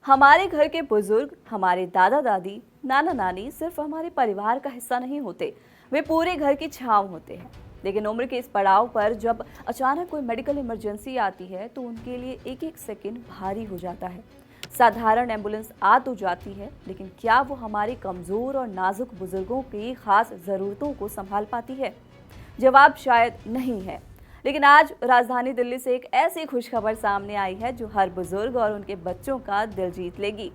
हमारे घर के बुजुर्ग, हमारे दादा दादी, नाना नानी सिर्फ हमारे परिवार का हिस्सा नहीं होते, वे पूरे घर की छांव होते हैं। लेकिन उम्र के इस पड़ाव पर जब अचानक कोई मेडिकल इमरजेंसी आती है तो उनके लिए एक एक सेकंड भारी हो जाता है। साधारण एम्बुलेंस आ तो जाती है, लेकिन क्या वो हमारे कमजोर और नाजुक बुजुर्गों की खास जरूरतों को संभाल पाती है? जवाब शायद नहीं है। लेकिन आज राजधानी दिल्ली से एक ऐसी खुशखबर सामने आई है जो हर बुजुर्ग और उनके बच्चों का दिल जीत लेगी।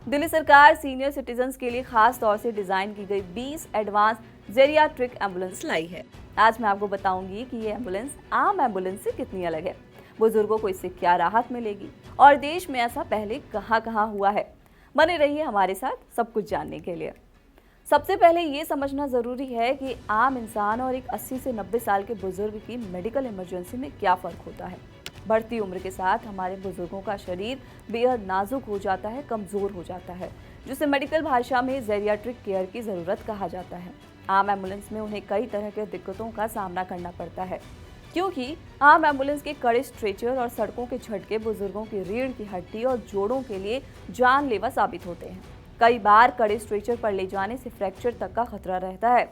दिल्ली सरकार सीनियर सिटीजन्स के लिए खास तौर से डिजाइन की गई 20 एडवांस जेरियाट्रिक एम्बुलेंस लाई है। आज मैं आपको बताऊंगी कि ये एम्बुलेंस आम एम्बुलेंस से कितनी अलग है, बुजुर्गों को इससे क्या राहत मिलेगी और देश में ऐसा पहले कहाँ कहाँ हुआ है। बने रहिए हमारे साथ सब कुछ जानने के लिए। सबसे पहले ये समझना ज़रूरी है कि आम इंसान और एक 80 से 90 साल के बुजुर्ग की मेडिकल इमरजेंसी में क्या फ़र्क होता है। बढ़ती उम्र के साथ हमारे बुजुर्गों का शरीर बेहद नाजुक हो जाता है, कमज़ोर हो जाता है, जिसे मेडिकल भाषा में जेरियाट्रिक केयर की ज़रूरत कहा जाता है। आम एम्बुलेंस में उन्हें कई तरह के दिक्कतों का सामना करना पड़ता है, क्योंकि आम एम्बुलेंस के कड़े स्ट्रेचर और सड़कों के झटके बुजुर्गों की रीढ़ की हड्डी और जोड़ों के लिए जानलेवा साबित होते हैं। कई बार कड़े स्ट्रेचर पर ले जाने से फ्रैक्चर तक का खतरा रहता है।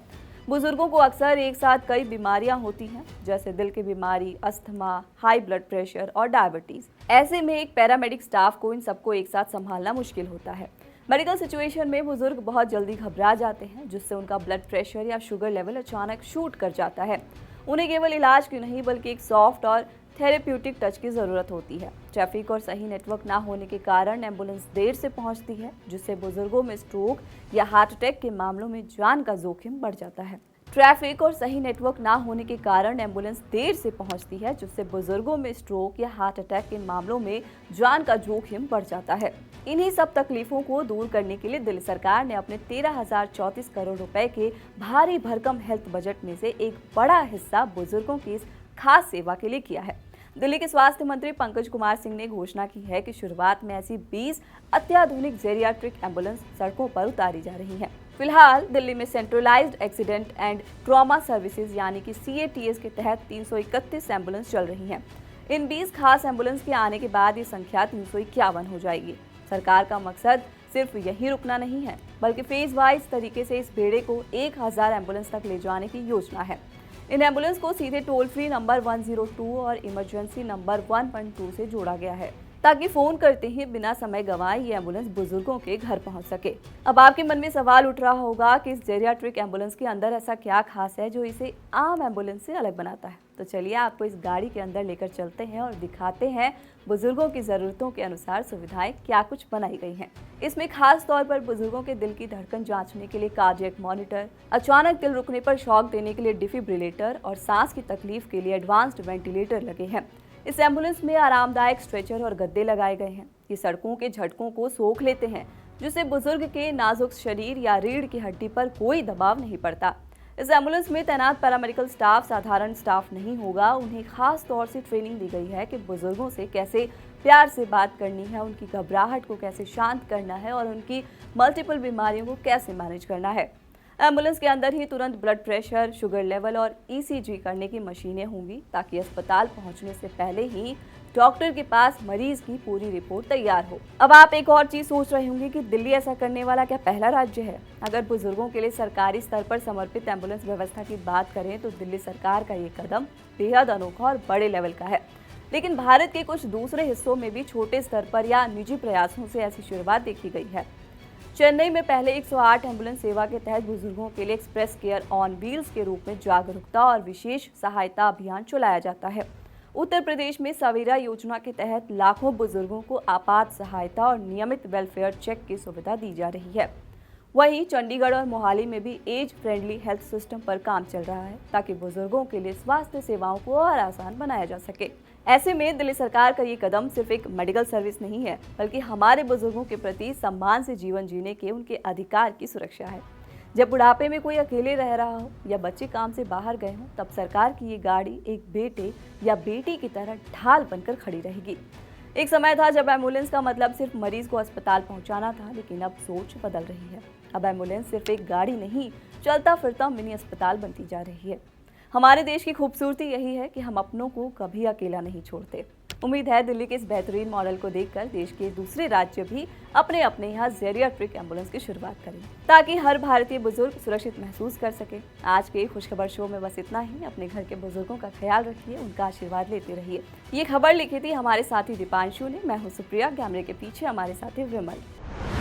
बुजुर्गों को अक्सर एक साथ कई बीमारियां होती हैं, जैसे दिल की बीमारी, अस्थमा, हाई ब्लड प्रेशर और डायबिटीज। ऐसे में एक पैरामेडिक स्टाफ को इन सबको एक साथ संभालना मुश्किल होता है। मेडिकल सिचुएशन में बुजुर्ग बहुत जल्दी घबरा जाते हैं, जिससे उनका ब्लड प्रेशर या शुगर लेवल अचानक शूट कर जाता है। उन्हें केवल इलाज की नहीं बल्कि एक सॉफ्ट और थेरेप्यूटिक टच की ज़रूरत होती है। ट्रैफिक और सही नेटवर्क ना होने के कारण एम्बुलेंस देर से पहुंचती है, जिससे बुजुर्गों में स्ट्रोक या हार्ट अटैक के मामलों में जान का जोखिम बढ़ जाता है। ट्रैफिक और सही नेटवर्क ना होने के कारण एम्बुलेंस देर से पहुंचती है, जिससे बुजुर्गों में स्ट्रोक या हार्ट अटैक के मामलों में जान का जोखिम बढ़ जाता है। इन्हीं सब तकलीफों को दूर करने के लिए दिल्ली सरकार ने अपने 13,034 करोड़ रुपए के भारी भरकम हेल्थ बजट में से एक बड़ा हिस्सा बुजुर्गों की इस खास सेवा के लिए किया है। दिल्ली के स्वास्थ्य मंत्री पंकज कुमार सिंह ने घोषणा की है कि शुरुआत में ऐसी 20 अत्याधुनिक जेरियाट्रिक एम्बुलेंस सड़कों पर उतारी जा रही हैं। फिलहाल दिल्ली में centralised accident and trauma services यानी कि CATS के तहत 331 एम्बुलेंस चल रही हैं। इन 20 खास एम्बुलेंस के आने के बाद ये संख्या 351 हो जाएगी। सरकार का मकसद सिर्फ यहीं रुकना नहीं है, बल्कि फेज वाइज तरीके से इस बेड़े को 1000 एम्बुलेंस तक ले जाने की योजना है। इन एम्बुलेंस को सीधे टोल फ्री नंबर 102 और इमरजेंसी नंबर 112 से जोड़ा गया है, ताकि फोन करते ही बिना समय गंवाए ये एम्बुलेंस बुजुर्गों के घर पहुंच सके। अब आपके मन में सवाल उठ रहा होगा कि इस जेरियाट्रिक एम्बुलेंस के अंदर ऐसा क्या खास है जो इसे आम एम्बुलेंस से अलग बनाता है। तो चलिए आपको इस गाड़ी के अंदर लेकर चलते हैं और दिखाते हैं बुजुर्गों की ज़रूरतों के अनुसार सुविधाएं क्या कुछ बनाई गई हैं। इसमें खास तौर पर बुजुर्गों के दिल की धड़कन जांचने के लिए कार्डियक मॉनिटर, अचानक दिल रुकने पर शॉक देने के लिए डिफिब्रिलेटर और सांस की तकलीफ के लिए एडवांस्ड वेंटिलेटर लगे हैं। इस एम्बुलेंस में आरामदायक स्ट्रेचर और गद्दे लगाए गए हैं। ये सड़कों के झटकों को सोख लेते हैं, जिससे बुजुर्ग के नाजुक शरीर या रीढ़ की हड्डी पर कोई दबाव नहीं पड़ता। इस एम्बुलेंस में तैनात पैरामेडिकल स्टाफ साधारण स्टाफ नहीं होगा। उन्हें खास तौर से ट्रेनिंग दी गई है कि बुजुर्गों से कैसे प्यार से बात करनी है, उनकी घबराहट को कैसे शांत करना है और उनकी मल्टीपल बीमारियों को कैसे मैनेज करना है। एम्बुलेंस के अंदर ही तुरंत ब्लड प्रेशर, शुगर लेवल और ECG करने की मशीनें होंगी, ताकि अस्पताल पहुंचने से पहले ही डॉक्टर के पास मरीज की पूरी रिपोर्ट तैयार हो। अब आप एक और चीज सोच रहे होंगे कि दिल्ली ऐसा करने वाला क्या पहला राज्य है? अगर बुजुर्गों के लिए सरकारी स्तर पर समर्पित एम्बुलेंस व्यवस्था की बात करें तो दिल्ली सरकार का ये कदम बेहद अनोखा और बड़े लेवल का है। लेकिन भारत के कुछ दूसरे हिस्सों में भी छोटे स्तर पर या निजी प्रयासों से ऐसी शुरुआत देखी गई है। चेन्नई में पहले 108 एम्बुलेंस सेवा के तहत बुजुर्गों के लिए एक्सप्रेस केयर ऑन व्हील्स के रूप में जागरूकता और विशेष सहायता अभियान चलाया जाता है। उत्तर प्रदेश में सवेरा योजना के तहत लाखों बुजुर्गों को आपात सहायता और नियमित वेलफेयर चेक की सुविधा दी जा रही है। वहीं चंडीगढ़ और मोहाली में भी एज फ्रेंडली हेल्थ सिस्टम पर काम चल रहा है, ताकि बुजुर्गों के लिए स्वास्थ्य सेवाओं को और आसान बनाया जा सके। ऐसे में दिल्ली सरकार का ये कदम सिर्फ एक मेडिकल सर्विस नहीं है, बल्कि हमारे बुजुर्गों के प्रति सम्मान से जीवन जीने के उनके अधिकार की सुरक्षा है। जब बुढ़ापे में कोई अकेले रह रहा हो या बच्चे काम से बाहर गए हों, तब सरकार की ये गाड़ी एक बेटे या बेटी की तरह ढाल बनकर खड़ी रहेगी। एक समय था जब एम्बुलेंस का मतलब सिर्फ मरीज को अस्पताल पहुंचाना था, लेकिन अब सोच बदल रही है। अब एम्बुलेंस सिर्फ एक गाड़ी नहीं, चलता फिरता मिनी अस्पताल बनती जा रही है। हमारे देश की खूबसूरती यही है कि हम अपनों को कभी अकेला नहीं छोड़ते। उम्मीद है दिल्ली के इस बेहतरीन मॉडल को देखकर देश के दूसरे राज्य भी अपने अपने यहाँ जेरियाट्रिक एम्बुलेंस की शुरुआत करें, ताकि हर भारतीय बुजुर्ग सुरक्षित महसूस कर सके। आज के खुशखबर शो में बस इतना ही। अपने घर के बुजुर्गों का ख्याल रखिए, उनका आशीर्वाद लेते रहिए। ये खबर लिखी थी हमारे साथी दीपांशु ने। मैं हूँ सुप्रिया, कैमरे के पीछे हमारे साथी विमल।